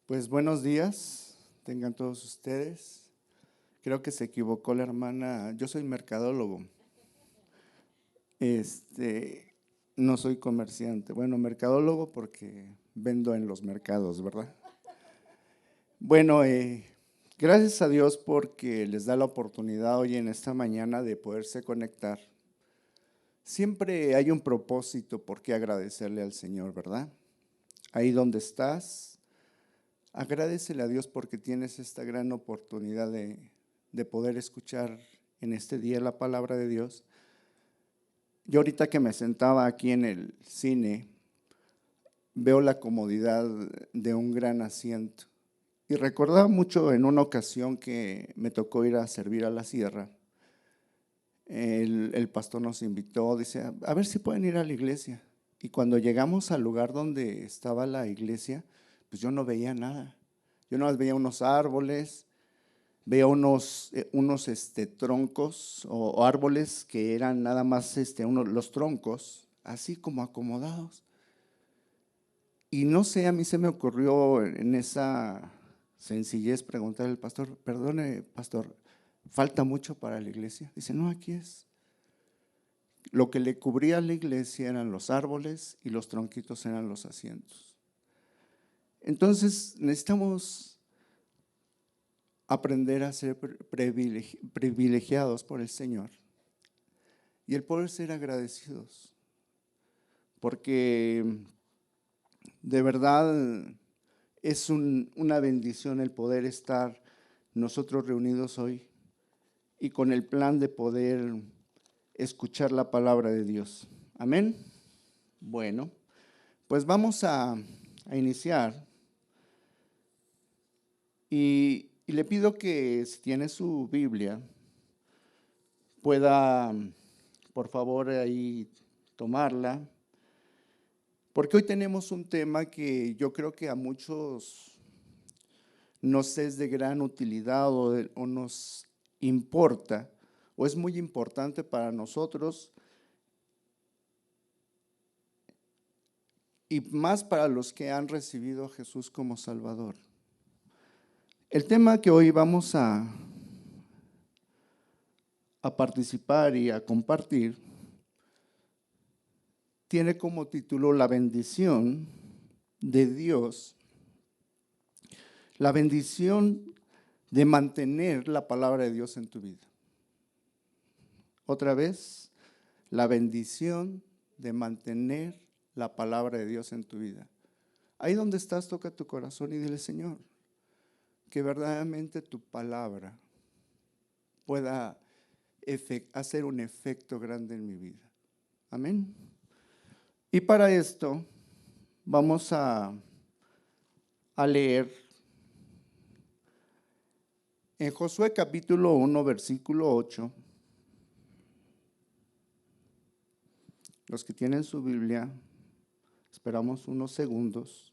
Pues buenos días, tengan todos ustedes. Creo que se equivocó la hermana, yo soy mercadólogo. No soy comerciante. Bueno, mercadólogo porque vendo en los mercados, ¿verdad? Bueno, gracias a Dios porque les da la oportunidad hoy en esta mañana de poderse conectar. Siempre hay un propósito por qué agradecerle al Señor, ¿verdad? Ahí donde estás, agradécele a Dios porque tienes esta gran oportunidad de poder escuchar en este día la palabra de Dios. Yo ahorita que me sentaba aquí en el cine, veo la comodidad de un gran asiento. Y recordaba mucho en una ocasión que me tocó ir a servir a la sierra. El pastor nos invitó, dice, a ver si pueden ir a la iglesia. Y cuando llegamos al lugar donde estaba la iglesia, pues yo no veía nada. Yo no veía unos árboles, veía unos troncos o árboles que eran nada más los troncos, así como acomodados. Y no sé, a mí se me ocurrió en esa sencillez preguntarle al pastor, perdone, pastor, ¿falta mucho para la iglesia? Dice, no, aquí es. Lo que le cubría a la iglesia eran los árboles y los tronquitos eran los asientos. Entonces necesitamos aprender a ser privilegiados por el Señor y el poder ser agradecidos, porque de verdad es una bendición el poder estar nosotros reunidos hoy y con el plan de poder escuchar la palabra de Dios. Amén. Bueno, pues vamos a iniciar y le pido que si tiene su Biblia pueda, por favor, ahí tomarla, porque hoy tenemos un tema que yo creo que a muchos nos es de gran utilidad o nos importa, o es muy importante para nosotros, y más para los que han recibido a Jesús como Salvador. El tema que hoy vamos a participar y a compartir tiene como título la bendición de Dios, la bendición de mantener la palabra de Dios en tu vida. Otra vez, la bendición de mantener la palabra de Dios en tu vida. Ahí donde estás, toca tu corazón y dile, Señor, que verdaderamente tu palabra pueda hacer un efecto grande en mi vida. Amén. Y para esto vamos a leer en Josué capítulo 1, versículo 8. Los que tienen su Biblia, esperamos unos segundos.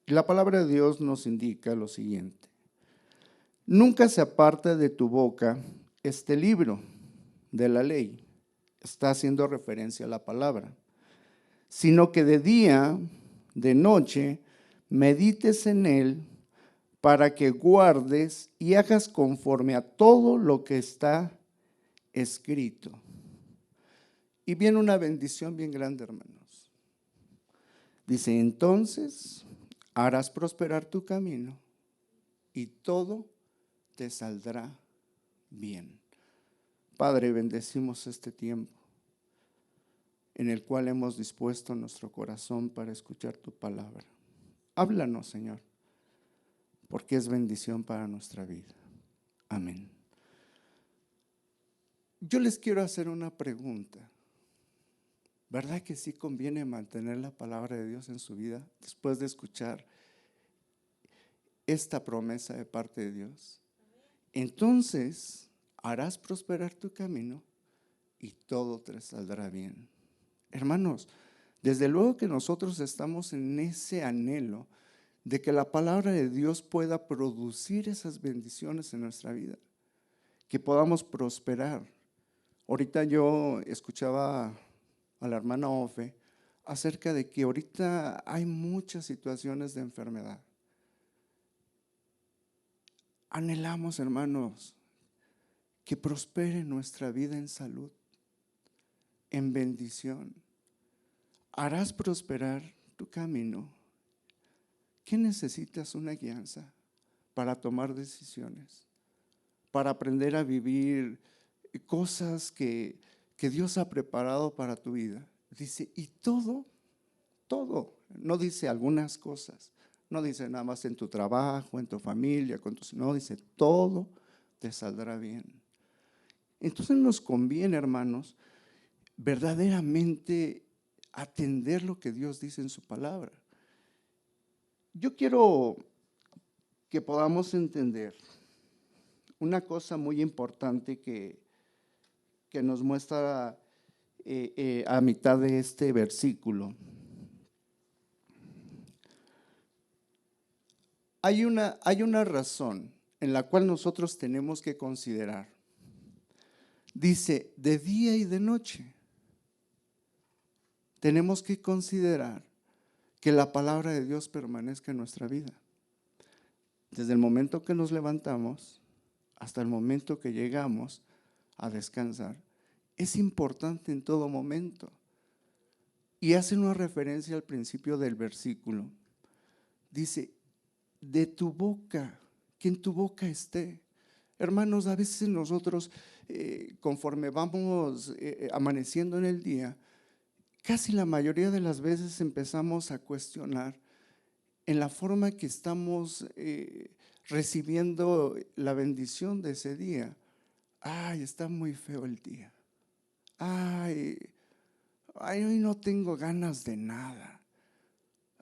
Y la palabra de Dios nos indica lo siguiente: nunca se aparte de tu boca este libro de la ley, está haciendo referencia a la palabra, sino que de día, de noche, medites en él para que guardes y hagas conforme a todo lo que está escrito. Y viene una bendición bien grande, hermanos. Dice, entonces harás prosperar tu camino y todo te saldrá bien. Padre, bendecimos este tiempo en el cual hemos dispuesto nuestro corazón para escuchar tu palabra. Háblanos, Señor, porque es bendición para nuestra vida. Amén. Yo les quiero hacer una pregunta. ¿Verdad que sí conviene mantener la palabra de Dios en su vida después de escuchar esta promesa de parte de Dios? Entonces harás prosperar tu camino y todo te saldrá bien. Hermanos, desde luego que nosotros estamos en ese anhelo de que la palabra de Dios pueda producir esas bendiciones en nuestra vida, que podamos prosperar. Ahorita yo escuchaba a la hermana Ofe acerca de que ahorita hay muchas situaciones de enfermedad. Anhelamos, hermanos, que prospere nuestra vida en salud, en bendición. Harás prosperar tu camino. ¿Qué necesitas? Una guianza para tomar decisiones, para aprender a vivir cosas que Dios ha preparado para tu vida. Dice, y todo, no dice algunas cosas, no dice nada más en tu trabajo, en tu familia, no, dice todo te saldrá bien. Entonces nos conviene, hermanos, verdaderamente atender lo que Dios dice en su palabra. Yo quiero que podamos entender una cosa muy importante que nos muestra a mitad de este versículo. Hay una razón en la cual nosotros tenemos que considerar. Dice, de día y de noche. Tenemos que considerar que la palabra de Dios permanezca en nuestra vida. Desde el momento que nos levantamos hasta el momento que llegamos a descansar. Es importante en todo momento. Y hace una referencia al principio del versículo. Dice, de tu boca, que en tu boca esté. Hermanos, a veces nosotros, conforme vamos amaneciendo en el día, casi la mayoría de las veces empezamos a cuestionar en la forma que estamos recibiendo la bendición de ese día. Ay, está muy feo el día. Ay, hoy no tengo ganas de nada.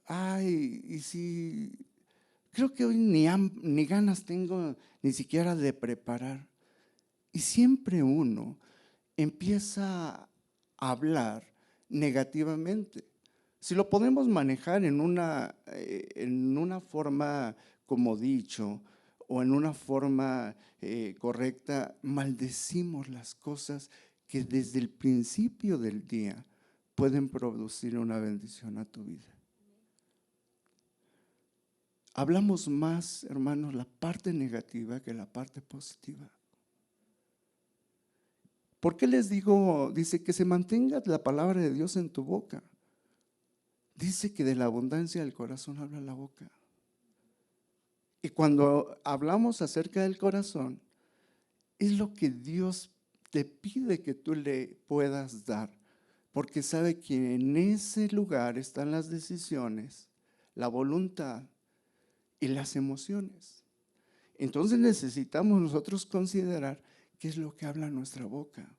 Ay, y si creo que hoy ni ganas tengo ni siquiera de preparar. Y siempre uno empieza a hablar negativamente. Si lo podemos manejar en una forma como dicho o en una forma correcta, maldecimos las cosas que desde el principio del día pueden producir una bendición a tu vida. Hablamos más, hermanos, la parte negativa que la parte positiva. ¿Por qué les digo? Dice que se mantenga la palabra de Dios en tu boca. Dice que de la abundancia del corazón habla la boca. Y cuando hablamos acerca del corazón, es lo que Dios te pide que tú le puedas dar, porque sabe que en ese lugar están las decisiones, la voluntad y las emociones. Entonces necesitamos nosotros considerar qué es lo que habla nuestra boca.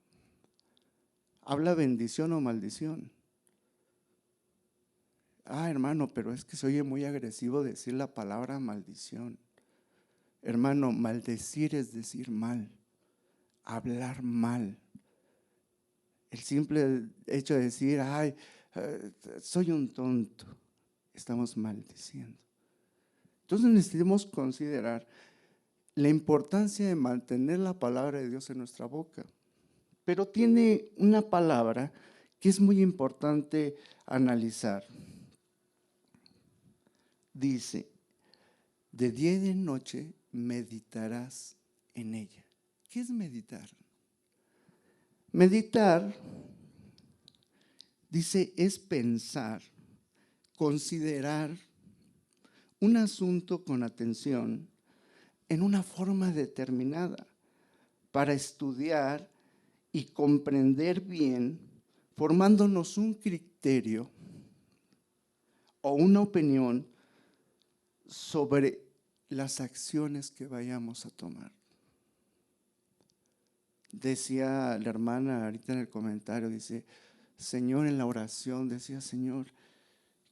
¿Habla bendición o maldición? Hermano, pero es que se oye muy agresivo decir la palabra maldición. Hermano, maldecir es decir mal, hablar mal. El simple hecho de decir, soy un tonto, estamos maldiciendo. Entonces necesitamos considerar la importancia de mantener la palabra de Dios en nuestra boca. Pero tiene una palabra que es muy importante analizar. Dice, de día y de noche meditarás en ella. ¿Qué es meditar? Meditar, dice, es pensar, considerar un asunto con atención en una forma determinada para estudiar y comprender bien, formándonos un criterio o una opinión sobre las acciones que vayamos a tomar. Decía la hermana ahorita en el comentario, dice, Señor, en la oración, decía, Señor,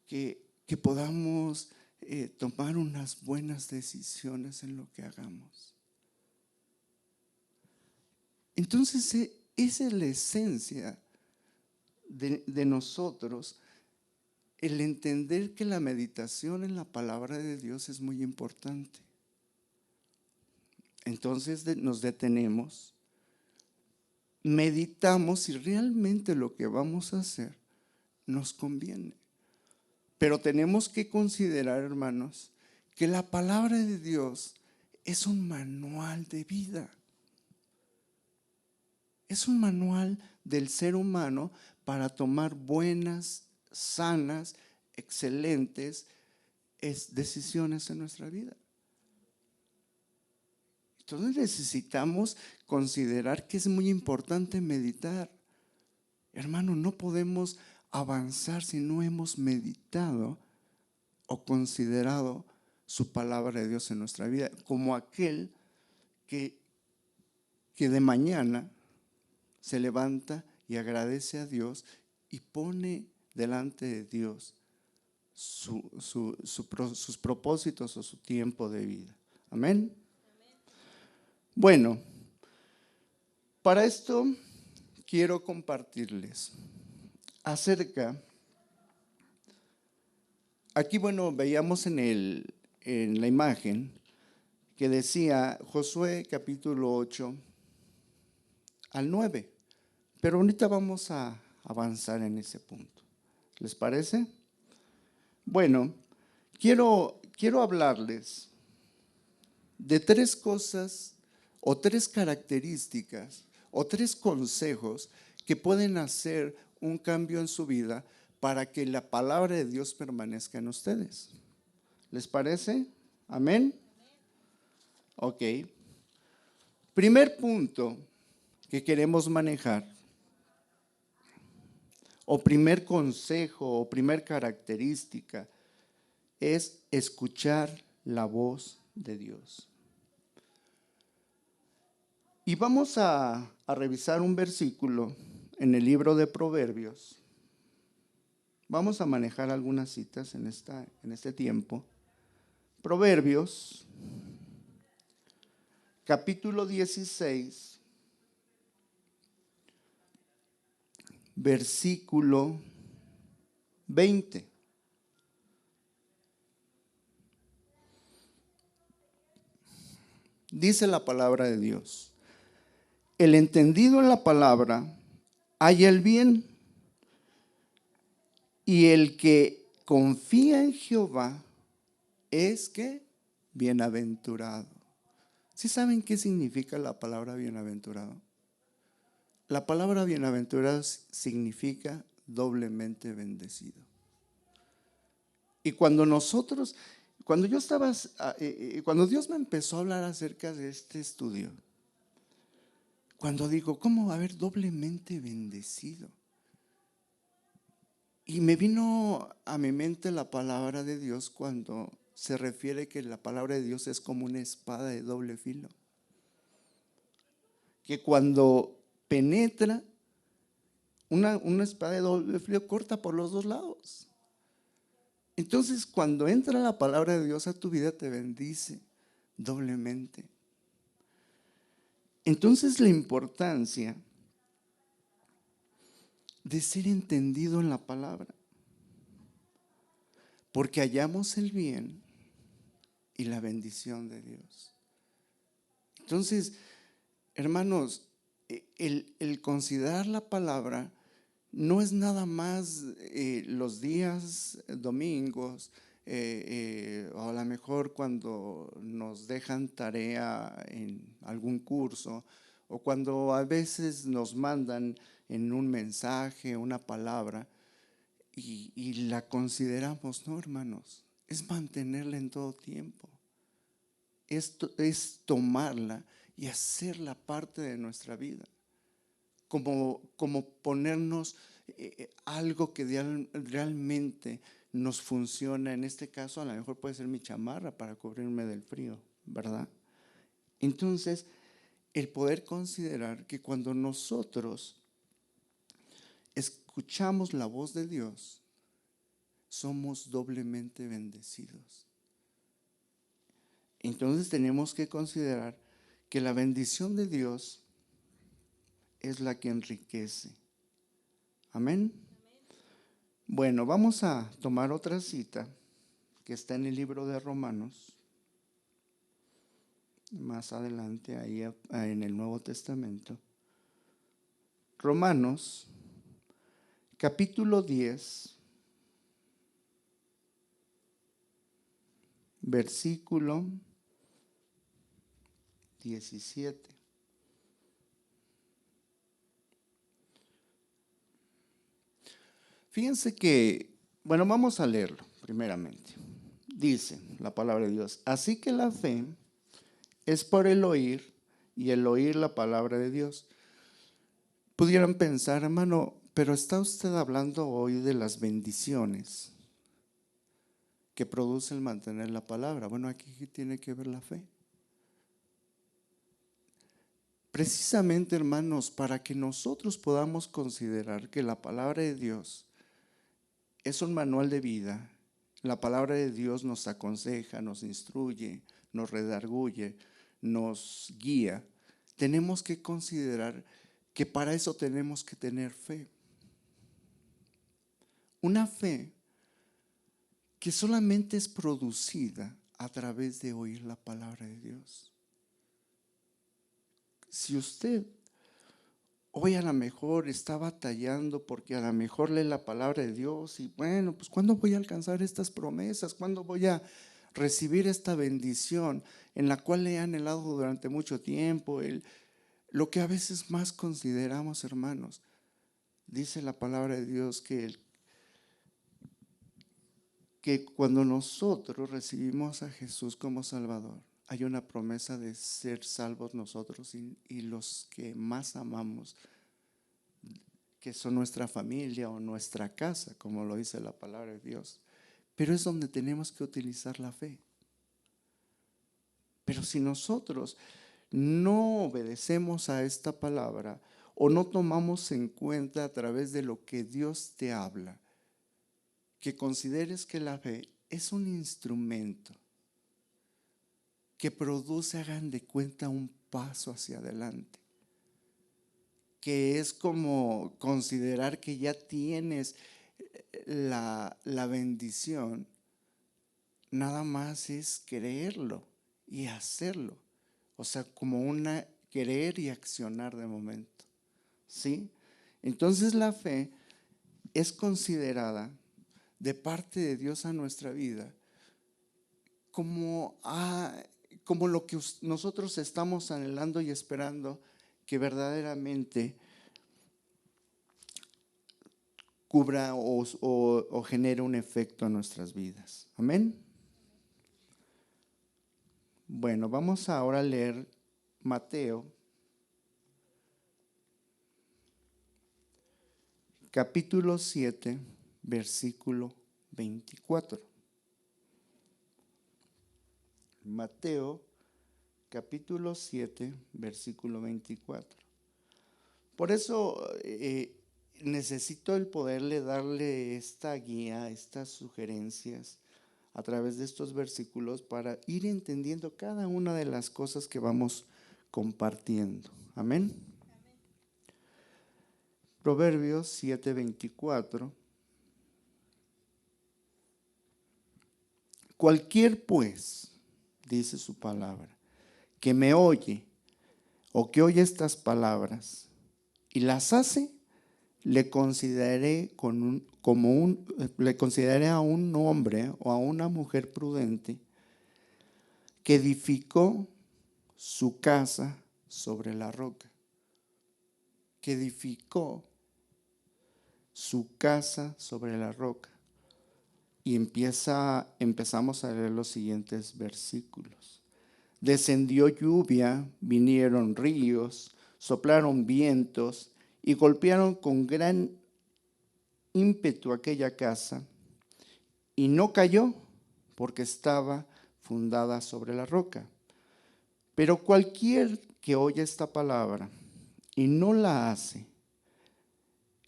que podamos tomar unas buenas decisiones en lo que hagamos. Entonces, esa es la esencia de nosotros, el entender que la meditación en la palabra de Dios es muy importante. Entonces nos detenemos, meditamos si realmente lo que vamos a hacer nos conviene. Pero tenemos que considerar, hermanos, que la palabra de Dios es un manual de vida. Es un manual del ser humano para tomar buenas, sanas, excelentes decisiones en nuestra vida. Entonces necesitamos considerar que es muy importante meditar. Hermano, no podemos avanzar si no hemos meditado o considerado su palabra de Dios en nuestra vida, como aquel que de mañana se levanta y agradece a Dios y pone delante de Dios sus propósitos o su tiempo de vida. Amén. Bueno, para esto quiero compartirles acerca, aquí veíamos en la imagen que decía Josué capítulo 8 al 9, pero ahorita vamos a avanzar en ese punto. ¿Les parece? Bueno, quiero hablarles de 3 cosas o 3 características o 3 consejos que pueden hacer un cambio en su vida para que la palabra de Dios permanezca en ustedes. ¿Les parece? Amén. Ok. Primer punto que queremos manejar, o primer consejo, o primer característica, es escuchar la voz de Dios. Y vamos a revisar un versículo en el libro de Proverbios. Vamos a manejar algunas citas en este tiempo. Proverbios, capítulo 16, versículo 20. Dice la palabra de Dios: el entendido en la palabra halla el bien, y el que confía en Jehová es que bienaventurado. ¿Sí saben qué significa la palabra bienaventurado? La palabra bienaventurado significa doblemente bendecido. Y cuando Dios me empezó a hablar acerca de este estudio, cuando digo, ¿cómo va a haber doblemente bendecido? Y me vino a mi mente la palabra de Dios cuando se refiere que la palabra de Dios es como una espada de doble filo, que cuando penetra, una espada de doble filo corta por los 2 lados. Entonces, cuando entra la palabra de Dios a tu vida, te bendice doblemente. Entonces, la importancia de ser entendido en la palabra, porque hallamos el bien y la bendición de Dios. Entonces, hermanos, el considerar la palabra no es nada más los días domingos, o a lo mejor cuando nos dejan tarea en algún curso, o cuando a veces nos mandan en un mensaje, una palabra, y la consideramos. No, hermanos, es mantenerla en todo tiempo. Esto es tomarla y hacerla parte de nuestra vida, como ponernos algo que realmente nos funciona. En este caso, a lo mejor puede ser mi chamarra para cubrirme del frío, ¿verdad? Entonces, el poder considerar que cuando nosotros escuchamos la voz de Dios, somos doblemente bendecidos. Entonces tenemos que considerar que la bendición de Dios es la que enriquece. Amén. Bueno, vamos a tomar otra cita que está en el libro de Romanos, más adelante ahí en el Nuevo Testamento. Romanos capítulo 10, versículo 17. Fíjense que, bueno, vamos a leerlo primeramente. Dice la palabra de Dios: así que la fe es por el oír, y el oír la palabra de Dios. Pudieran pensar, hermano, pero está usted hablando hoy de las bendiciones que produce el mantener la palabra. Bueno, aquí tiene que ver la fe. Precisamente, hermanos, para que nosotros podamos considerar que la palabra de Dios es un manual de vida, la palabra de Dios nos aconseja, nos instruye, nos redarguye, nos guía, tenemos que considerar que para eso tenemos que tener fe. Una fe que solamente es producida a través de oír la palabra de Dios. Si usted hoy a lo mejor está batallando porque a lo mejor lee la palabra de Dios y bueno, pues ¿cuándo voy a alcanzar estas promesas? ¿Cuándo voy a recibir esta bendición en la cual he anhelado durante mucho tiempo? Lo que a veces más consideramos, hermanos, dice la palabra de Dios que cuando nosotros recibimos a Jesús como Salvador, hay una promesa de ser salvos nosotros y los que más amamos, que son nuestra familia o nuestra casa, como lo dice la palabra de Dios. Pero es donde tenemos que utilizar la fe. Pero si nosotros no obedecemos a esta palabra o no tomamos en cuenta a través de lo que Dios te habla, que consideres que la fe es un instrumento que produce, hagan de cuenta, un paso hacia adelante, que es como considerar que ya tienes la bendición, nada más es creerlo y hacerlo. O sea, como una querer y accionar de momento, ¿sí? Entonces la fe es considerada de parte de Dios a nuestra vida como lo que nosotros estamos anhelando y esperando que verdaderamente cubra o genere un efecto en nuestras vidas. Amén. Bueno, vamos ahora a leer Mateo, capítulo 7, versículo 24. Mateo, capítulo 7, versículo 24. Por eso necesito el poderle darle esta guía, estas sugerencias a través de estos versículos para ir entendiendo cada una de las cosas que vamos compartiendo. Amén. Proverbios 7:24. Cualquier pues, dice su palabra, que me oye o que oye estas palabras y las hace, le consideraré le consideraré a un hombre o a una mujer prudente que edificó su casa sobre la roca. Que edificó su casa sobre la roca. Y empezamos a leer los siguientes versículos. Descendió lluvia, vinieron ríos, soplaron vientos y golpearon con gran ímpetu aquella casa, y no cayó porque estaba fundada sobre la roca. Pero cualquier que oye esta palabra y no la hace,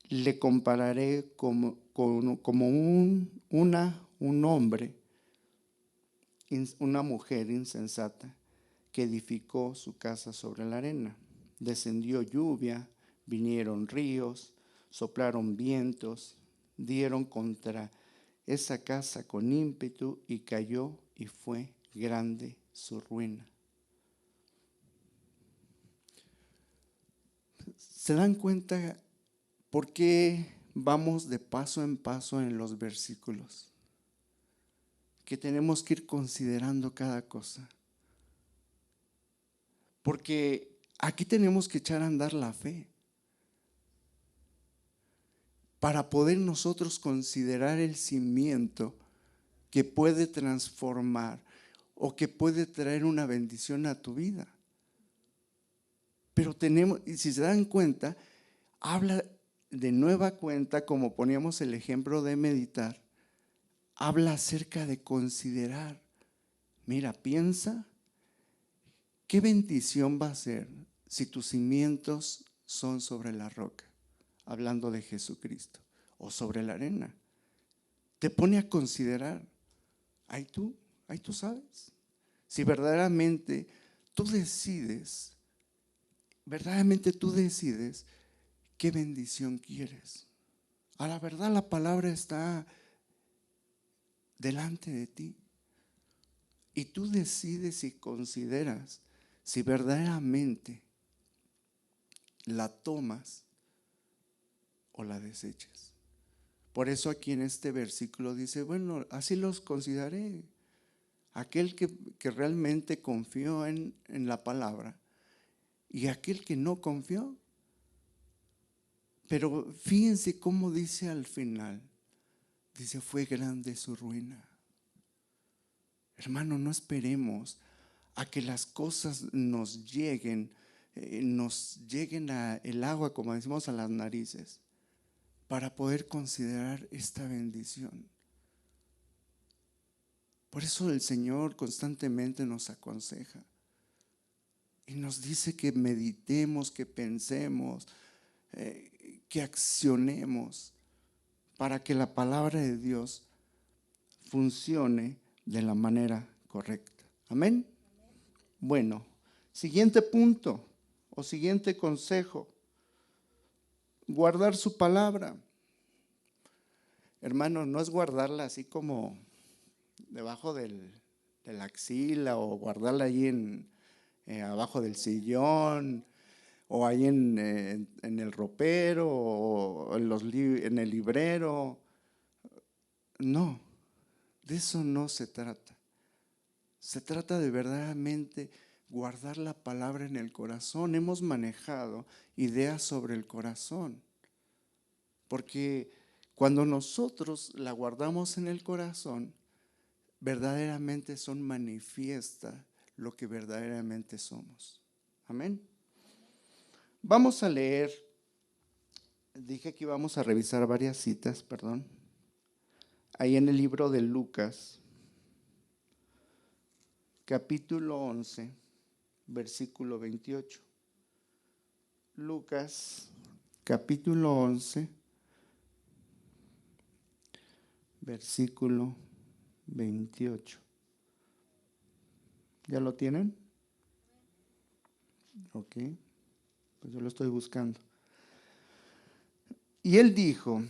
le compararé como un hombre, una mujer insensata que edificó su casa sobre la arena. Descendió lluvia, vinieron ríos, soplaron vientos, dieron contra esa casa con ímpetu y cayó, y fue grande su ruina. ¿Se dan cuenta por qué vamos de paso en paso en los versículos, que tenemos que ir considerando cada cosa. Porque aquí tenemos que echar a andar la fe para poder nosotros considerar el cimiento que puede transformar o que puede traer una bendición a tu vida. Pero tenemos, y si se dan cuenta, habla de nueva cuenta, como poníamos el ejemplo de meditar, habla acerca de considerar. Mira, piensa, ¿qué bendición va a ser si tus cimientos son sobre la roca? Hablando de Jesucristo, o sobre la arena. Te pone a considerar, ahí tú sabes. Si verdaderamente tú decides qué bendición quieres. A la verdad la palabra está delante de ti. Y tú decides y consideras si verdaderamente la tomas o la desechas. Por eso aquí en este versículo dice, bueno, así los consideré. Aquel que realmente confió en la palabra y aquel que no confió. Pero fíjense cómo dice al final, dice, fue grande su ruina. Hermano, no esperemos a que las cosas nos lleguen a el agua, como decimos, a las narices, para poder considerar esta bendición. Por eso el Señor constantemente nos aconseja y nos dice que meditemos, que pensemos, que accionemos para que la palabra de Dios funcione de la manera correcta. Amén. Bueno, siguiente punto o siguiente consejo: guardar su palabra. Hermano, no es guardarla así como debajo de la axila, o guardarla ahí abajo del sillón, o ahí en el ropero, o en el librero. No, de eso no se trata. Se trata de verdaderamente guardar la palabra en el corazón. Hemos manejado ideas sobre el corazón, porque cuando nosotros la guardamos en el corazón, verdaderamente manifiesta lo que verdaderamente somos. Amén. Vamos a leer, dije que íbamos a revisar varias citas, perdón, ahí en el libro de Lucas, capítulo 11, versículo 28. Lucas, capítulo 11, versículo 28. ¿Ya lo tienen? Ok, pues yo lo estoy buscando. Y él dijo,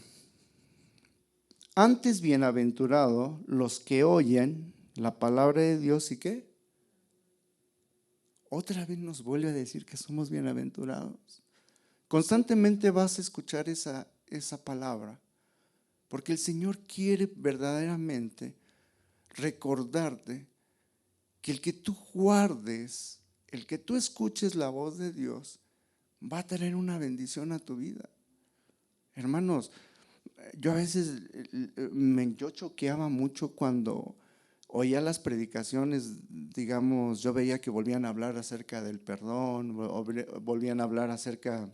antes bienaventurado los que oyen la palabra de Dios y ¿qué? Otra vez nos vuelve a decir que somos bienaventurados. Constantemente vas a escuchar esa palabra, porque el Señor quiere verdaderamente recordarte que el que tú guardes, el que tú escuches la voz de Dios, va a traer una bendición a tu vida. Hermanos, yo a veces yo choqueaba mucho cuando oía las predicaciones. Digamos, yo veía que volvían a hablar acerca del perdón, volvían a hablar acerca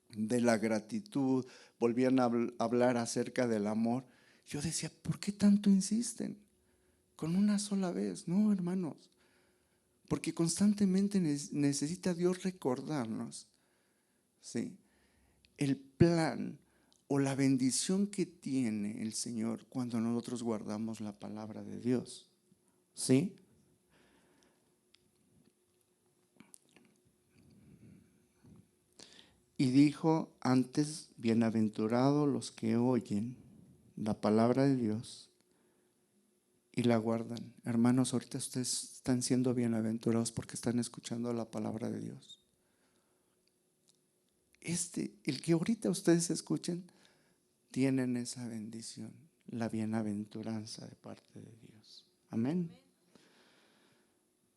de la gratitud, volvían a hablar acerca del amor. Yo decía, ¿por qué tanto insisten? Con una sola vez. No, hermanos, porque constantemente necesita Dios recordarnos, ¿sí?, el plan o la bendición que tiene el Señor cuando nosotros guardamos la palabra de Dios. ¿Sí? Y dijo antes, bienaventurados los que oyen la palabra de Dios y la guardan. Hermanos, ahorita ustedes están siendo bienaventurados porque están escuchando la palabra de Dios. El que ahorita ustedes escuchen, tienen esa bendición, la bienaventuranza de parte de Dios. Amén.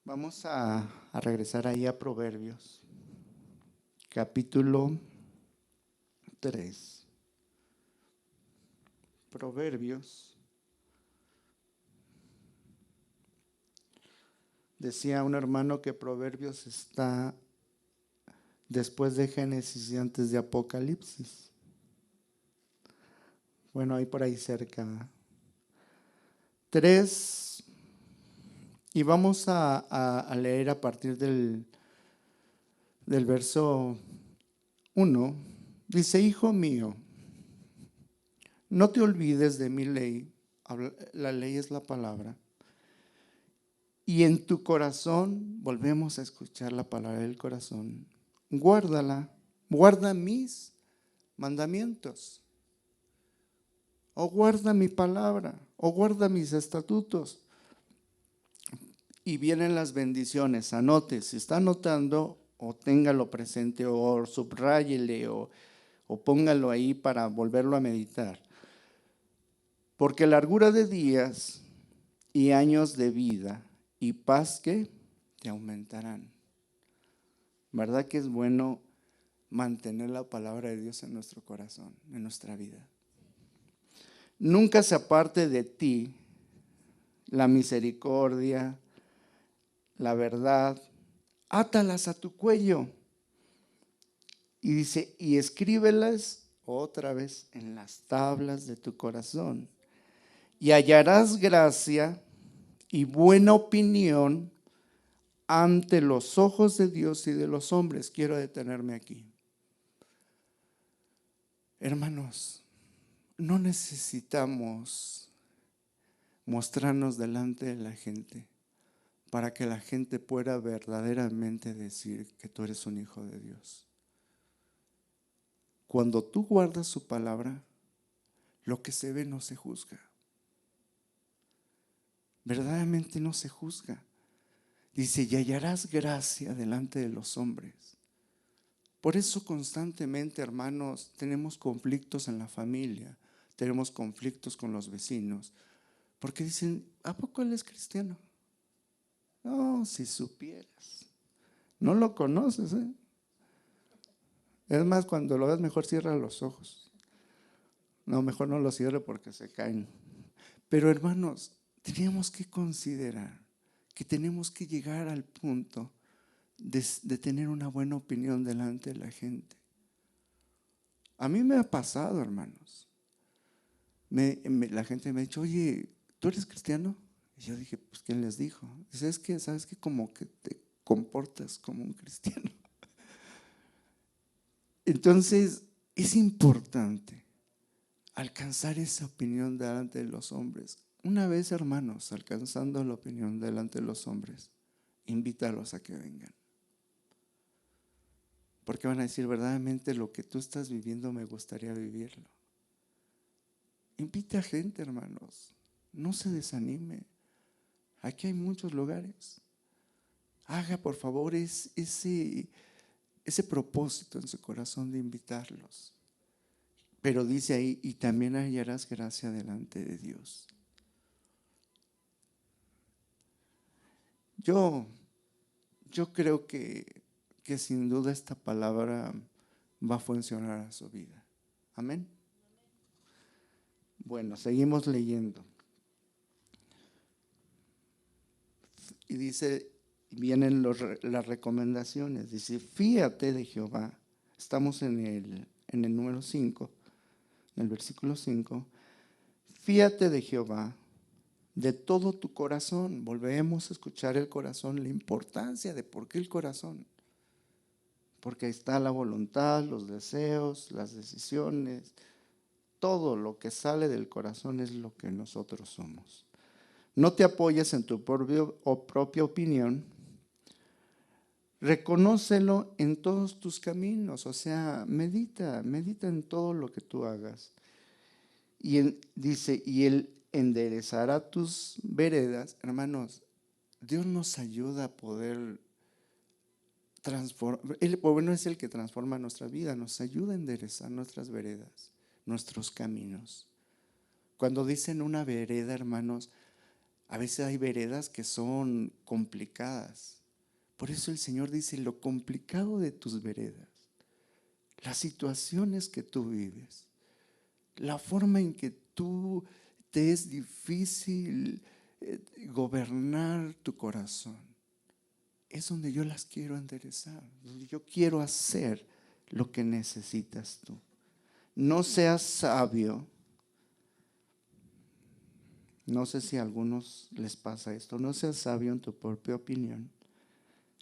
Vamos a regresar ahí a Proverbios, capítulo 3. Proverbios. Decía un hermano que Proverbios está después de Génesis y antes de Apocalipsis. Bueno, ahí por ahí cerca. 3. Y vamos a leer a partir del verso 1. Dice: hijo mío, no te olvides de mi ley. La ley es la palabra. Y en tu corazón, volvemos a escuchar la palabra del corazón, guárdala, guarda mis mandamientos, o guarda mi palabra, o guarda mis estatutos. Y vienen las bendiciones. Anote, si está anotando, o téngalo presente, o subráyele, o póngalo ahí para volverlo a meditar. Porque largura de días y años de vida y paz que te aumentarán. ¿Verdad que es bueno mantener la palabra de Dios en nuestro corazón, en nuestra vida? Nunca se aparte de ti la misericordia, la verdad, átalas a tu cuello. Y dice, y escríbelas otra vez en las tablas de tu corazón. Y hallarás gracia y buena opinión ante los ojos de Dios y de los hombres. Quiero detenerme aquí. Hermanos, no necesitamos mostrarnos delante de la gente para que la gente pueda verdaderamente decir que tú eres un hijo de Dios. Cuando tú guardas su palabra, lo que se ve no se juzga. Verdaderamente no se juzga. Dice, y hallarás gracia delante de los hombres. Por eso constantemente, hermanos, tenemos conflictos en la familia, tenemos conflictos con los vecinos, porque dicen, ¿a poco él es cristiano? No, si supieras. No lo conoces, ¿eh? Es más, cuando lo ves, mejor cierra los ojos. No, mejor no los cierre porque se caen. Pero hermanos, tenemos que considerar que tenemos que llegar al punto de tener una buena opinión delante de la gente. A mí me ha pasado, hermanos. La gente me ha dicho, oye, ¿tú eres cristiano? Y yo dije, pues, ¿quién les dijo? Dice, es que, ¿sabes qué? Como que te comportas como un cristiano. Entonces, es importante alcanzar esa opinión delante de los hombres. Una vez, hermanos, alcanzando la opinión delante de los hombres, invítalos a que vengan. Porque van a decir, verdaderamente lo que tú estás viviendo me gustaría vivirlo. Invita a gente, hermanos. No se desanime. Aquí hay muchos lugares. Haga, por favor, ese propósito en su corazón de invitarlos. Pero dice ahí, y también hallarás gracia delante de Dios. Yo creo que sin duda esta palabra va a funcionar a su vida. Amén. Bueno, seguimos leyendo. Y dice, vienen las recomendaciones. Dice, fíate de Jehová. Estamos en el número 5, en el versículo 5. Fíate de Jehová de todo tu corazón. Volvemos a escuchar el corazón, la importancia de por qué el corazón. Porque ahí está la voluntad, los deseos, las decisiones. Todo lo que sale del corazón es lo que nosotros somos. No te apoyes en tu propia opinión. Reconócelo en todos tus caminos. O sea, medita en todo lo que tú hagas. Y dice, y Él enderezará tus veredas. Hermanos, Dios nos ayuda a poder transformar. Él, bueno, es el que transforma nuestra vida, nos ayuda a enderezar nuestras veredas. nuestros caminos. Cuando dicen una vereda, hermanos, a veces hay veredas que son complicadas. Por eso el Señor dice, lo complicado de tus veredas, las situaciones que tú vives, la forma en que tú te es difícil gobernar tu corazón, es donde yo las quiero enderezar, donde yo quiero hacer lo que necesitas tú. No seas sabio. No sé si a algunos les pasa esto. No seas sabio en tu propia opinión.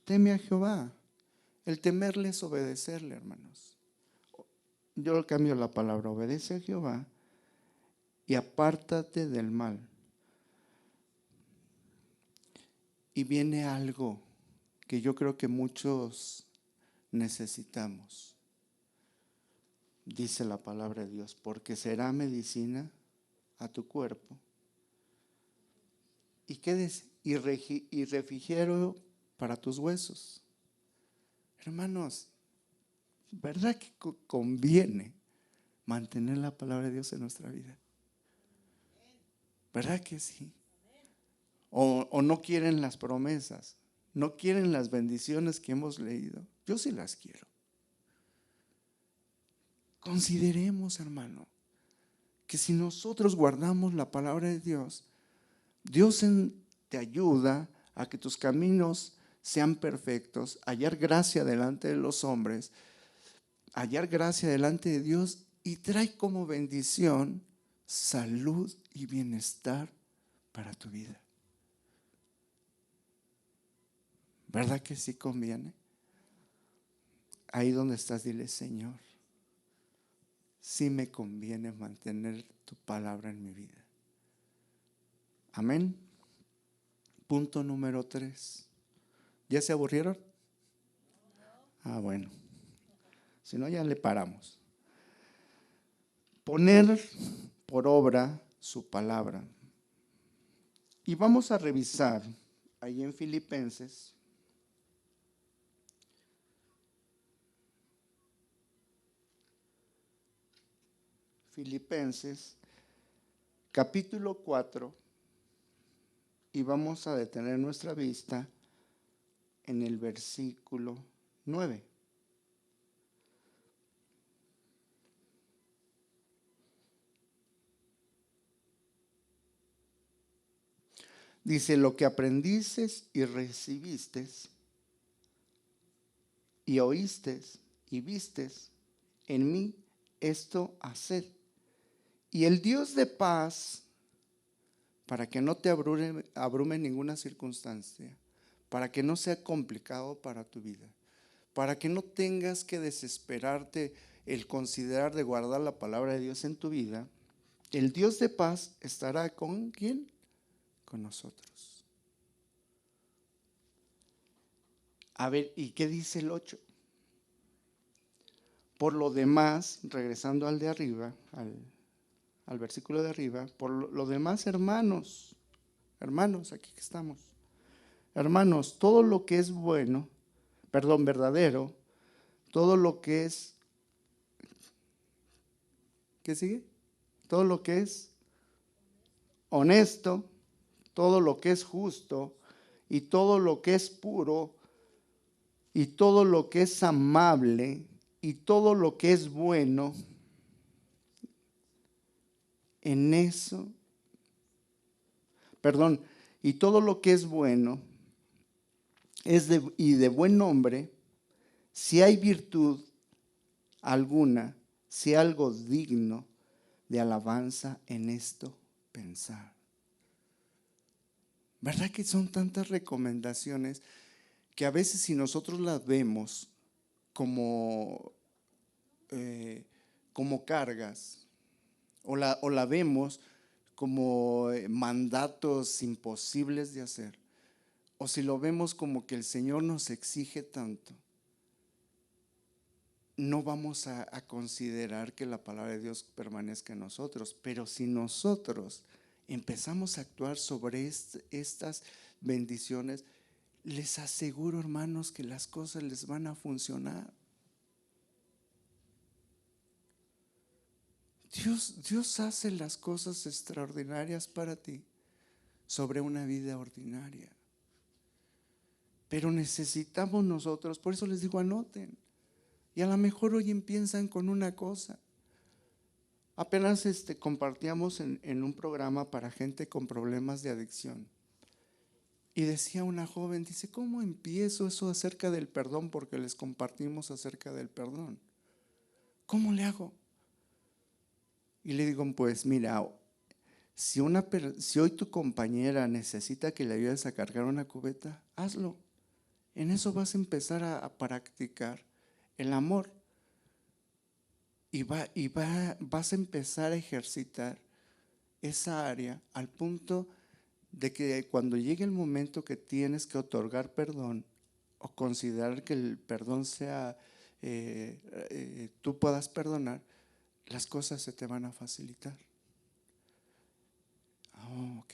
Teme a Jehová. El temerle es obedecerle, hermanos. Yo cambio la palabra, obedece a Jehová y apártate del mal. Y viene algo que yo creo que muchos necesitamos. Dice la palabra de Dios, porque será medicina a tu cuerpo. ¿Y qué dice? Y refrigerio para tus huesos. Hermanos, ¿verdad que conviene mantener la palabra de Dios en nuestra vida? ¿Verdad que sí? O no quieren las promesas, no quieren las bendiciones que hemos leído. Yo sí las quiero. Consideremos, hermano, que si nosotros guardamos la palabra de Dios, Dios te ayuda a que tus caminos sean perfectos, hallar gracia delante de los hombres, hallar gracia delante de Dios, y trae como bendición salud y bienestar para tu vida. ¿Verdad que sí conviene? Ahí donde estás, dile, Señor, sí me conviene mantener tu palabra en mi vida. Amén. Punto número 3. ¿Ya se aburrieron? Bueno. Si no, ya le paramos. Poner por obra su palabra. Y vamos a revisar ahí en Filipenses. Filipenses, capítulo 4. Y vamos a detener nuestra vista en el versículo 9. Dice, lo que aprendices y recibisteis y oísteis y visteis en mí, esto haced. Y el Dios de paz, para que no te abrume ninguna circunstancia, para que no sea complicado para tu vida, para que no tengas que desesperarte el considerar de guardar la palabra de Dios en tu vida, el Dios de paz estará con ¿quién? Con nosotros. A ver, ¿y qué dice el 8? Por lo demás, regresando al de arriba, al versículo de arriba, por lo demás, hermanos, aquí que estamos, hermanos, todo lo que es bueno, verdadero, todo lo que es, ¿qué sigue? Todo lo que es honesto, todo lo que es justo, y todo lo que es puro, y todo lo que es amable, y todo lo que es bueno, en eso, y todo lo que es bueno y de buen nombre, si hay virtud alguna, si algo digno de alabanza, en esto pensar. ¿Verdad que son tantas recomendaciones que a veces si nosotros las vemos como cargas o la vemos como mandatos imposibles de hacer, o si lo vemos como que el Señor nos exige tanto, no vamos a considerar que la palabra de Dios permanezca en nosotros? Pero si nosotros empezamos a actuar sobre estas bendiciones, les aseguro, hermanos, que las cosas les van a funcionar. Dios hace las cosas extraordinarias para ti sobre una vida ordinaria. Pero necesitamos nosotros, por eso les digo, anoten. Y a lo mejor hoy empiezan con una cosa. Apenas compartíamos en un programa para gente con problemas de adicción. Y decía una joven, dice, ¿cómo empiezo eso acerca del perdón? Porque les compartimos acerca del perdón. ¿Cómo le hago? Y le digo, pues mira, si hoy tu compañera necesita que le ayudes a cargar una cubeta, hazlo. En eso vas a empezar a practicar el amor. Y vas a empezar a ejercitar esa área al punto de que cuando llegue el momento que tienes que otorgar perdón o considerar que el perdón sea, tú puedas perdonar, las cosas se te van a facilitar. Ok.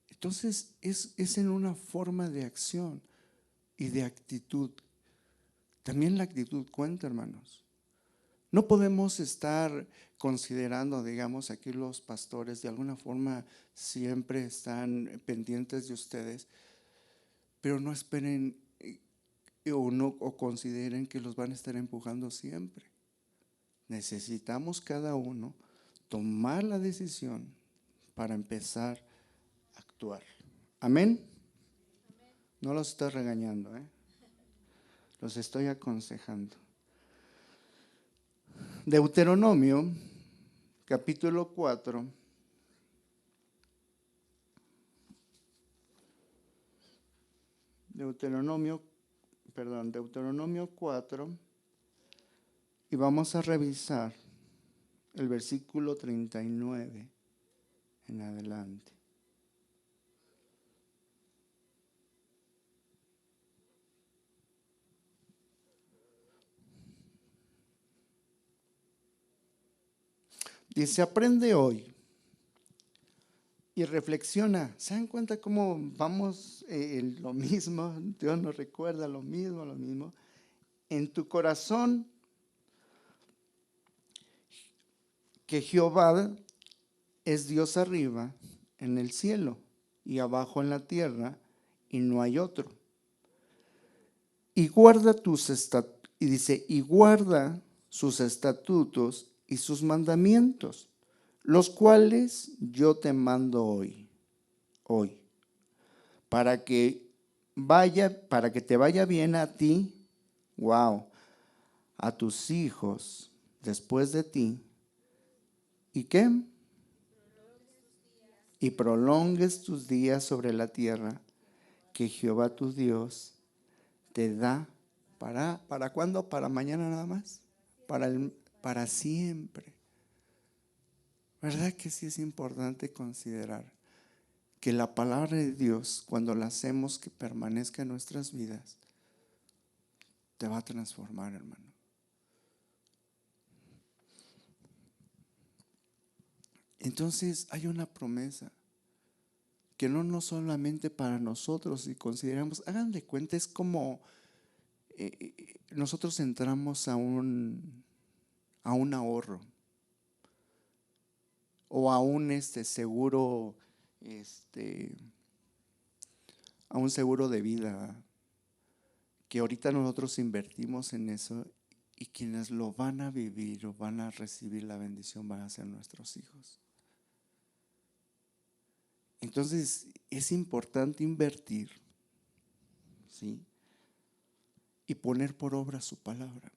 Entonces es en una forma de acción y de actitud. También la actitud cuenta, hermanos. No podemos estar considerando, digamos, aquí los pastores de alguna forma siempre están pendientes de ustedes, pero no esperen o consideren que los van a estar empujando siempre. Necesitamos cada uno tomar la decisión para empezar a actuar. ¿Amén? No los estoy regañando, los estoy aconsejando. Deuteronomio, capítulo 4. Deuteronomio 4. Y vamos a revisar el versículo 39 en adelante. Dice, aprende hoy y reflexiona. ¿Se dan cuenta cómo vamos en lo mismo? Dios nos recuerda lo mismo. En tu corazón que Jehová es Dios arriba en el cielo y abajo en la tierra, y no hay otro. Y guarda y guarda sus estatutos y sus mandamientos, los cuales yo te mando hoy, para que te vaya bien a ti, a tus hijos después de ti, ¿y qué? Y prolongues tus días sobre la tierra que Jehová tu Dios te da. ¿Para cuándo? ¿Para mañana nada más? Para siempre. ¿Verdad que sí es importante considerar que la palabra de Dios, cuando la hacemos que permanezca en nuestras vidas, te va a transformar, hermano? Entonces hay una promesa que no solamente para nosotros, si consideramos, hagan de cuenta, es como nosotros entramos a un ahorro o a un seguro, a un seguro de vida, que ahorita nosotros invertimos en eso, y quienes lo van a vivir o van a recibir la bendición van a ser nuestros hijos. Entonces es importante invertir, ¿sí? Y poner por obra su palabra.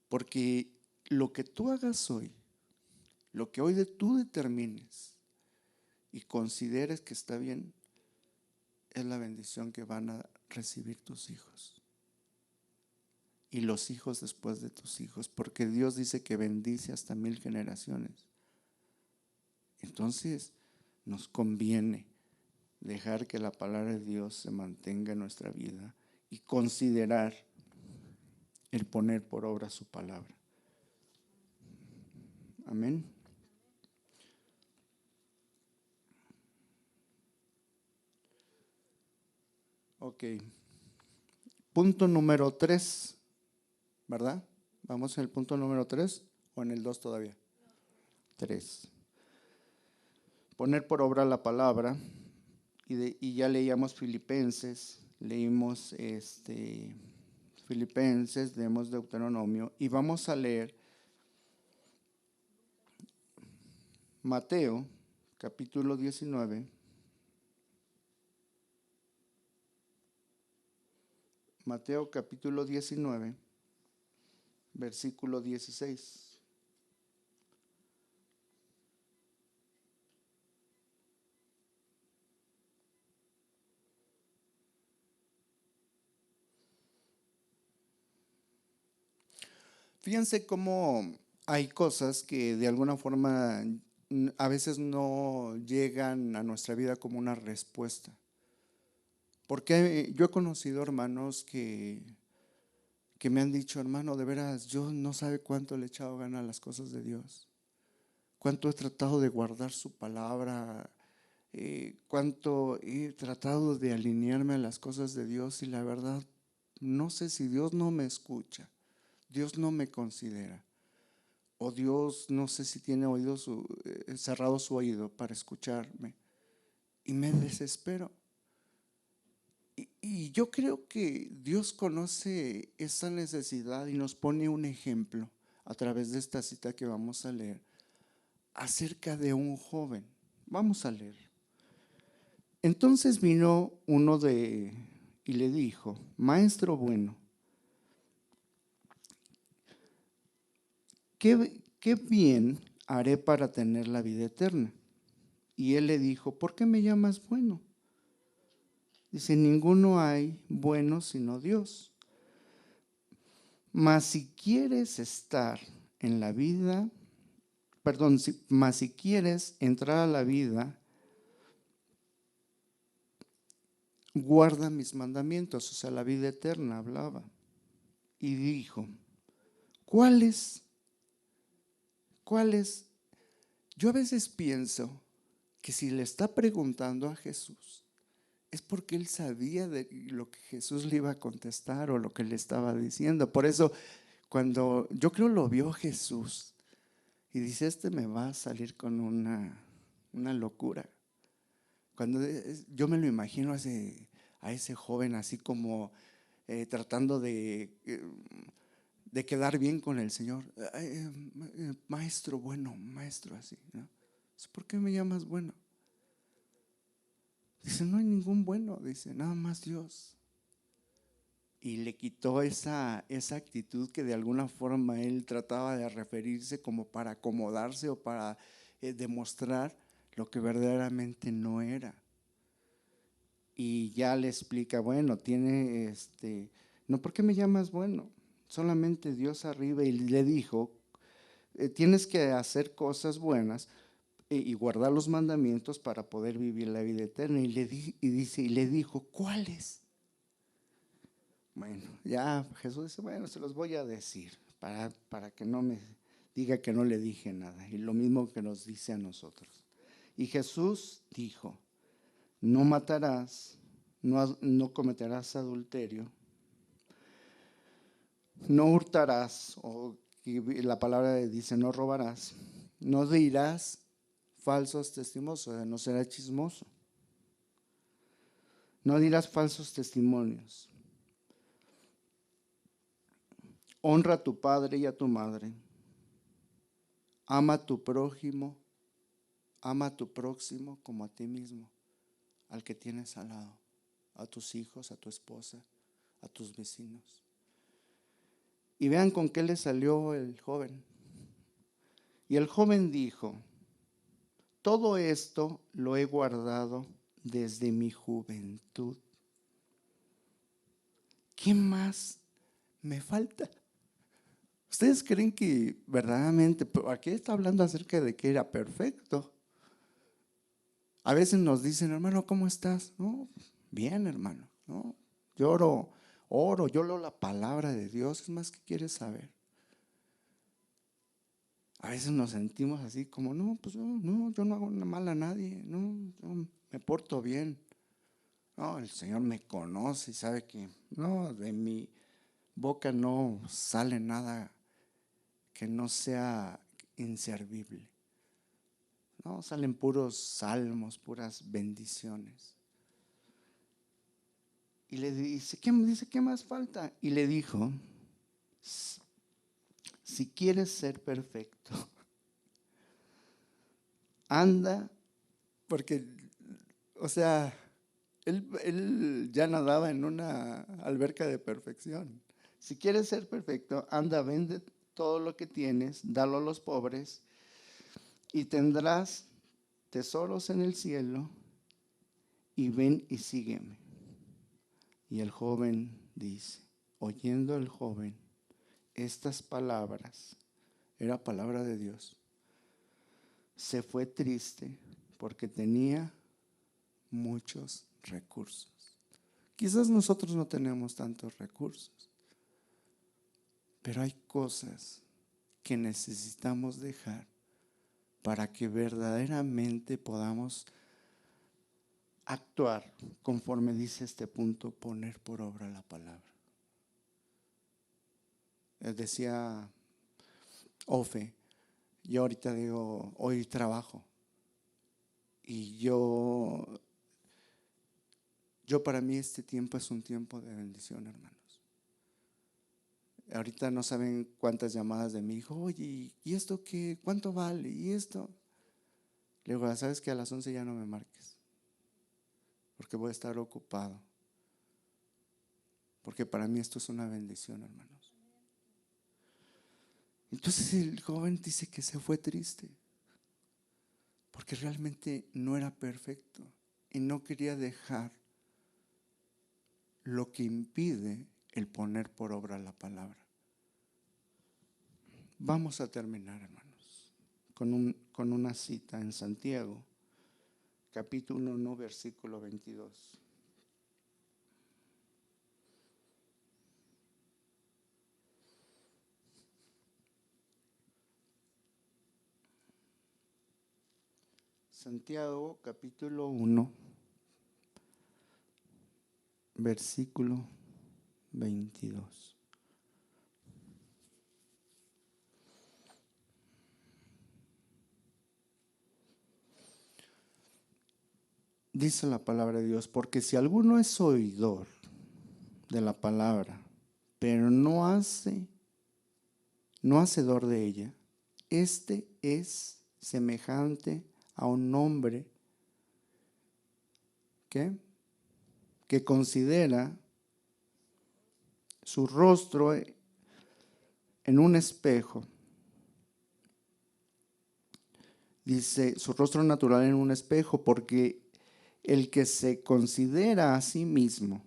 Porque lo que tú hagas hoy, lo que hoy tú determines y consideres que está bien, es la bendición que van a recibir tus hijos y los hijos después de tus hijos, porque Dios dice que bendice hasta 1000 generaciones. Entonces nos conviene dejar que la palabra de Dios se mantenga en nuestra vida y considerar el poner por obra su palabra. Amén. Ok. Punto número 3, ¿verdad? Vamos al punto número 3 ¿O en el 2 todavía? 3. Poner por obra la palabra. Y ya leíamos Filipenses, leímos Filipenses, leemos Deuteronomio. Y vamos a leer Mateo, capítulo 19. Mateo capítulo 19, versículo 16. Fíjense cómo hay cosas que de alguna forma a veces no llegan a nuestra vida como una respuesta. Porque yo he conocido hermanos que me han dicho, hermano, de veras, yo no sabe cuánto le he echado ganas a las cosas de Dios, cuánto he tratado de guardar su palabra, cuánto he tratado de alinearme a las cosas de Dios, y la verdad, no sé si Dios no me escucha, Dios no me considera, o Dios no sé si tiene cerrado su oído para escucharme, y me desespero. Y yo creo que Dios conoce esa necesidad y nos pone un ejemplo a través de esta cita que vamos a leer acerca de un joven. Vamos a leer. Entonces vino uno y le dijo, maestro bueno, ¿qué bien haré para tener la vida eterna? Y él le dijo, ¿por qué me llamas bueno? Dice, ninguno hay bueno sino Dios. Mas si quieres estar en la vida, mas si quieres entrar a la vida, guarda mis mandamientos, o sea, la vida eterna hablaba. Y dijo, ¿cuáles? ¿Cuáles? Yo a veces pienso que si le está preguntando a Jesús, es porque él sabía de lo que Jesús le iba a contestar o lo que le estaba diciendo. Por eso, cuando yo creo lo vio Jesús y dice, me va a salir con una locura. Cuando yo me lo imagino a ese joven así como tratando de quedar bien con el Señor. Maestro bueno, maestro así, ¿no? ¿Por qué me llamas bueno? Dice, no hay ningún bueno, dice, nada más Dios. Y le quitó esa actitud que de alguna forma él trataba de referirse como para acomodarse o para demostrar lo que verdaderamente no era. Y ya le explica, bueno, no, ¿por qué me llamas bueno? Solamente Dios arriba. Y le dijo, tienes que hacer cosas buenas y guardar los mandamientos para poder vivir la vida eterna. Y le dijo, ¿cuáles? Bueno, ya Jesús dice, bueno, se los voy a decir para que no me diga que no le dije nada. Y lo mismo que nos dice a nosotros. Y Jesús dijo, no matarás, no cometerás adulterio, no hurtarás, o la palabra dice no robarás, no dirás falsos testimonios, o sea, no serás chismoso, no dirás falsos testimonios, honra a tu padre y a tu madre, ama a tu prójimo, ama a tu próximo como a ti mismo, al que tienes al lado, a tus hijos, a tu esposa, a tus vecinos. Y vean con qué le salió el joven. Y el joven dijo, todo esto lo he guardado desde mi juventud. ¿Qué más me falta? ¿Ustedes creen que verdaderamente, aquí está hablando acerca de que era perfecto? A veces nos dicen, hermano, ¿cómo estás? No, bien, hermano, no, yo oro, yo leo la palabra de Dios, es más que quieres saber. A veces nos sentimos así como, no, pues no, yo no hago mal a nadie, no, yo me porto bien. No, el Señor me conoce y sabe que no, de mi boca no sale nada que no sea inservible. No, salen puros salmos, puras bendiciones. Y le dice, ¿qué más falta? Y le dijo, si quieres ser perfecto, anda, porque, o sea, él ya nadaba en una alberca de perfección. Si quieres ser perfecto, anda, vende todo lo que tienes, dalo a los pobres y tendrás tesoros en el cielo, y ven y sígueme. Y el joven dice, oyendo el joven estas palabras, era palabra de Dios, se fue triste porque tenía muchos recursos. Quizás nosotros no tenemos tantos recursos, pero hay cosas que necesitamos dejar para que verdaderamente podamos actuar conforme dice este punto, poner por obra la palabra. Decía Ofe, yo ahorita digo, hoy trabajo y yo para mí este tiempo es un tiempo de bendición, hermanos. Ahorita no saben cuántas llamadas de mi hijo, oye, ¿y esto qué? ¿Cuánto vale? ¿Y esto? Le digo, ¿sabes que a las 11 ya no me marques? Porque voy a estar ocupado. Porque para mí esto es una bendición, hermanos. Entonces el joven dice que se fue triste, porque realmente no era perfecto y no quería dejar lo que impide el poner por obra la palabra. Vamos a terminar, hermanos, con una cita en Santiago, capítulo 1, versículo 22. Santiago, capítulo 1, versículo 22. Dice la palabra de Dios, porque si alguno es oidor de la palabra, pero no hacedor de ella, este es semejante a un hombre que considera su rostro en un espejo. Dice, su rostro natural en un espejo, porque el que se considera a sí mismo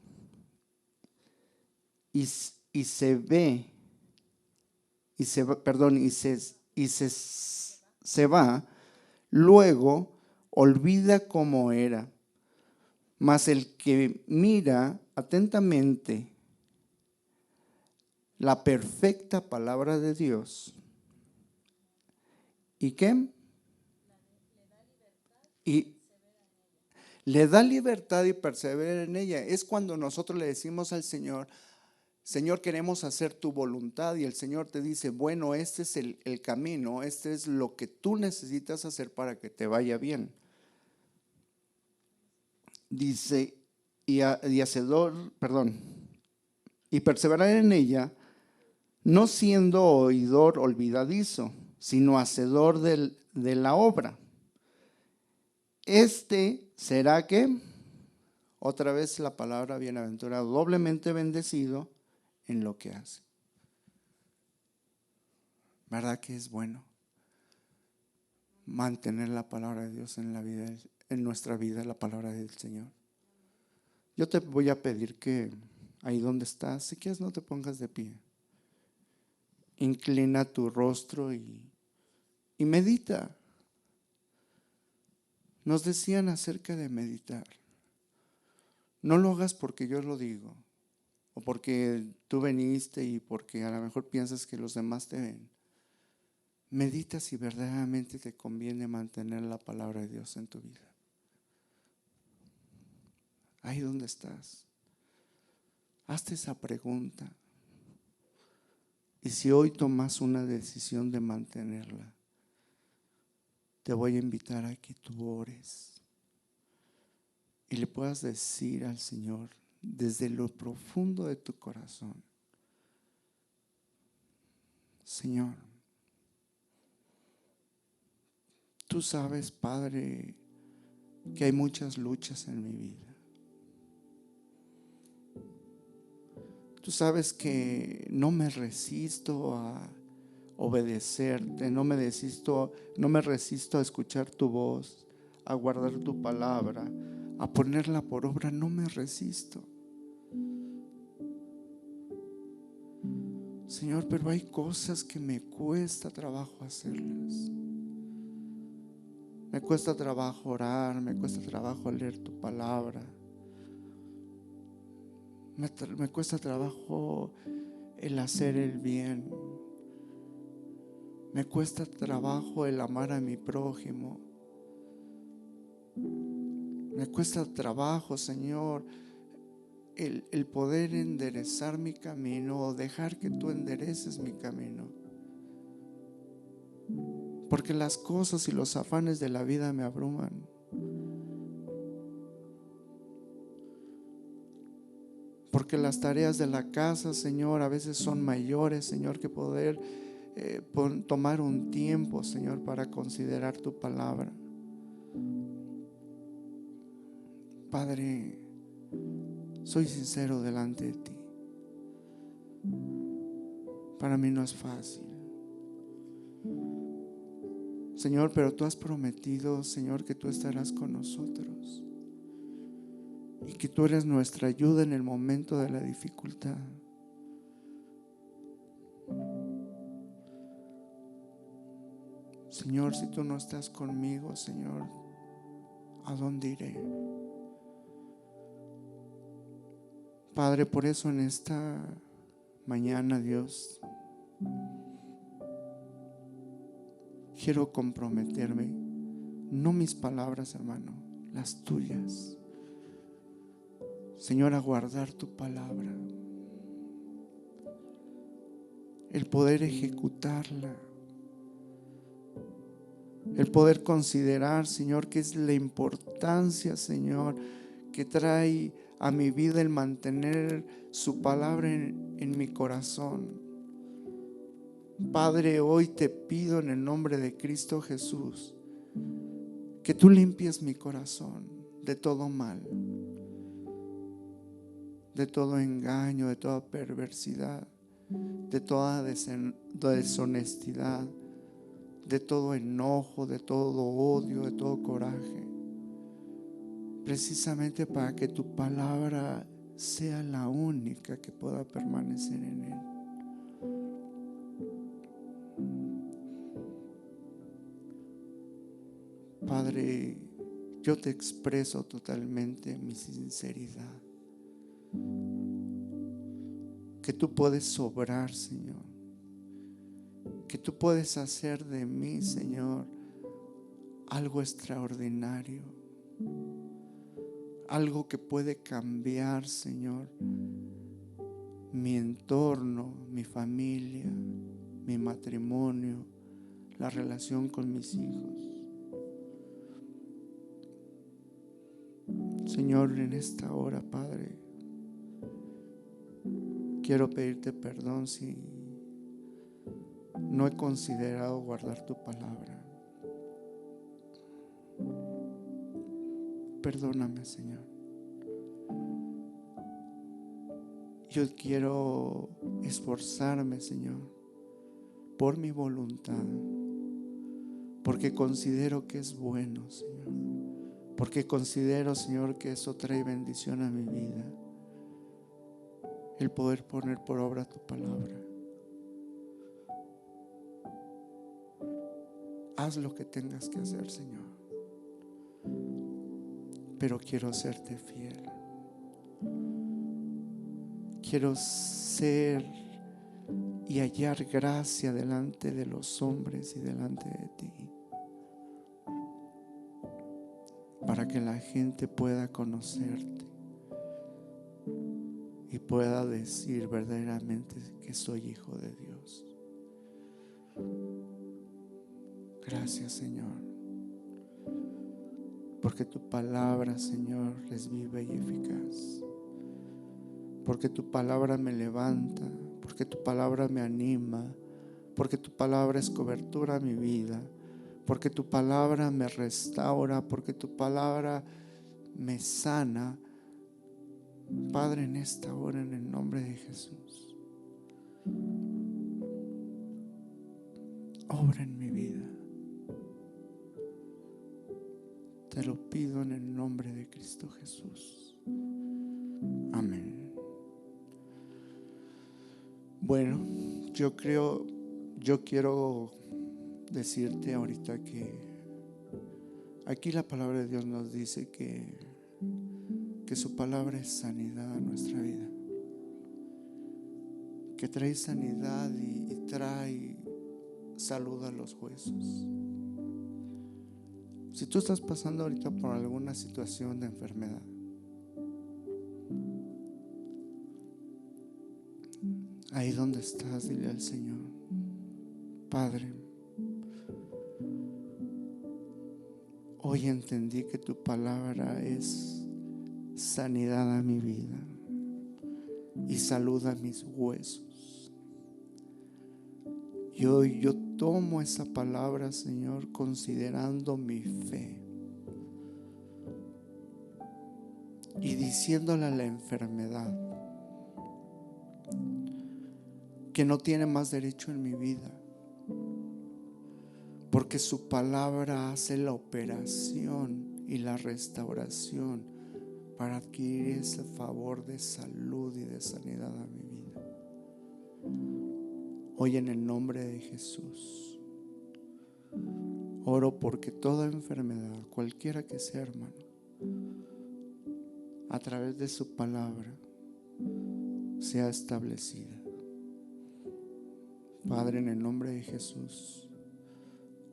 y se ve, se va, luego olvida cómo era. Mas el que mira atentamente la perfecta palabra de Dios, ¿y qué? Y le da libertad y persevera en ella. Es cuando nosotros le decimos al Señor, Señor, queremos hacer tu voluntad, y el Señor te dice, bueno, este es el camino, este es lo que tú necesitas hacer para que te vaya bien. Dice, y perseverar en ella, no siendo oidor olvidadizo, sino hacedor de la obra. Este será que, otra vez la palabra bienaventurado, doblemente bendecido en lo que hace. ¿Verdad que es bueno mantener la palabra de Dios en la vida, en nuestra vida, la palabra del Señor? Yo te voy a pedir que ahí donde estás, si quieres no te pongas de pie. Inclina tu rostro y medita. Nos decían acerca de meditar. No lo hagas porque yo lo digo, o porque tú veniste y porque a lo mejor piensas que los demás te ven. Medita si verdaderamente te conviene mantener la palabra de Dios en tu vida. Ahí donde estás, hazte esa pregunta. Y si hoy tomas una decisión de mantenerla, te voy a invitar a que tú ores y le puedas decir al Señor desde lo profundo de tu corazón: Señor, tú sabes, Padre, que hay muchas luchas en mi vida. Tú sabes que no me resisto a obedecerte, no me resisto a escuchar tu voz, a guardar tu palabra, a ponerla por obra, no me resisto. Señor, pero hay cosas que me cuesta trabajo hacerlas. Me cuesta trabajo orar, me cuesta trabajo leer tu palabra. Me cuesta trabajo el hacer el bien. Me cuesta trabajo el amar a mi prójimo. Me cuesta trabajo, Señor, el poder enderezar mi camino o dejar que tú endereces mi camino. Porque las cosas y los afanes de la vida me abruman. Porque las tareas de la casa, Señor, a veces son mayores, Señor, que poder tomar un tiempo, Señor, para considerar tu palabra. Padre, soy sincero delante de ti. Para mí no es fácil, Señor, pero tú has prometido, Señor, que tú estarás con nosotros y que tú eres nuestra ayuda en el momento de la dificultad. Señor, si tú no estás conmigo, Señor, ¿a dónde iré? Padre, por eso en esta mañana, Dios, quiero comprometerme, no mis palabras, hermano, las tuyas, Señor, a guardar tu palabra, el poder ejecutarla, el poder considerar, Señor, qué es la importancia, Señor, que trae a mi vida el mantener su palabra en mi corazón. Padre, hoy te pido en el nombre de Cristo Jesús que tú limpies mi corazón de todo mal, de todo engaño, de toda perversidad, de toda deshonestidad, de todo enojo, de todo odio, de todo coraje, precisamente para que tu palabra sea la única que pueda permanecer en él. Padre, yo te expreso totalmente mi sinceridad, que tú puedes obrar, Señor, que tú puedes hacer de mí, Señor, algo extraordinario, algo que puede cambiar, Señor, mi entorno, mi familia, mi matrimonio, la relación con mis hijos. Señor, en esta hora, Padre, quiero pedirte perdón si no he considerado guardar tu palabra. Perdóname, Señor. Yo quiero esforzarme, Señor, por mi voluntad, porque considero que es bueno, Señor, porque considero, Señor, que eso trae bendición a mi vida, el poder poner por obra tu palabra. Haz lo que tengas que hacer, Señor, pero quiero serte fiel. Quiero ser y hallar gracia delante de los hombres y delante de ti, para que la gente pueda conocerte y pueda decir verdaderamente que soy hijo de Dios. Gracias, Señor, porque tu palabra, Señor, es viva y eficaz. Porque tu palabra me levanta, porque tu palabra me anima, porque tu palabra es cobertura a mi vida, porque tu palabra me restaura, porque tu palabra me sana. Padre, en esta hora, en el nombre de Jesús, obra en mi vida. Te lo pido en el nombre de Cristo Jesús. Amén. Bueno, yo quiero decirte ahorita que aquí la palabra de Dios nos dice que su palabra es sanidad a nuestra vida, que trae sanidad y trae salud a los huesos. Si tú estás pasando ahorita por alguna situación de enfermedad, ahí donde estás, dile al Señor: Padre, hoy entendí que tu palabra es sanidad a mi vida y salud a mis huesos. Y hoy yo tomo esa palabra, Señor, considerando mi fe y diciéndole a la enfermedad que no tiene más derecho en mi vida, porque su palabra hace la operación y la restauración para adquirir ese favor de salud y de sanidad a mi vida. Hoy, en el nombre de Jesús, oro porque toda enfermedad, cualquiera que sea, hermano, a través de su palabra sea establecida. Padre, en el nombre de Jesús,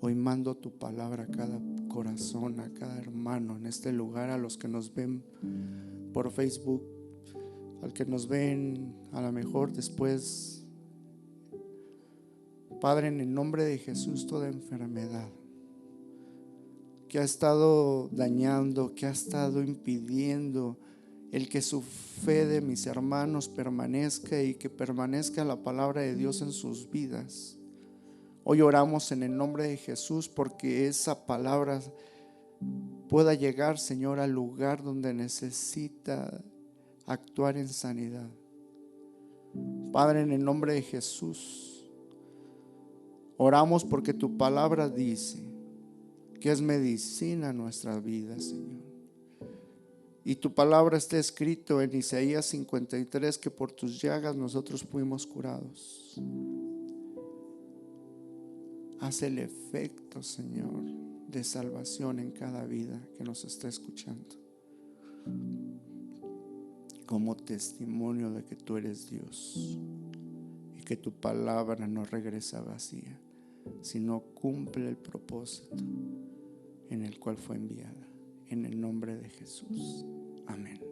hoy mando tu palabra a cada corazón, a cada hermano en este lugar, a los que nos ven por Facebook, al que nos ven a lo mejor después. Padre, en el nombre de Jesús, toda enfermedad que ha estado dañando, que ha estado impidiendo el que su fe de mis hermanos permanezca y que permanezca la palabra de Dios en sus vidas, hoy oramos en el nombre de Jesús porque esa palabra pueda llegar, Señor, al lugar donde necesita actuar en sanidad. Padre, en el nombre de Jesús, oramos porque tu palabra dice que es medicina a nuestra vida, Señor. Y tu palabra está escrito en Isaías 53 que por tus llagas nosotros fuimos curados. Haz el efecto, Señor, de salvación en cada vida que nos está escuchando, como testimonio de que tú eres Dios y que tu palabra no regresa vacía, sino cumple el propósito en el cual fue enviada. En el nombre de Jesús. Amén.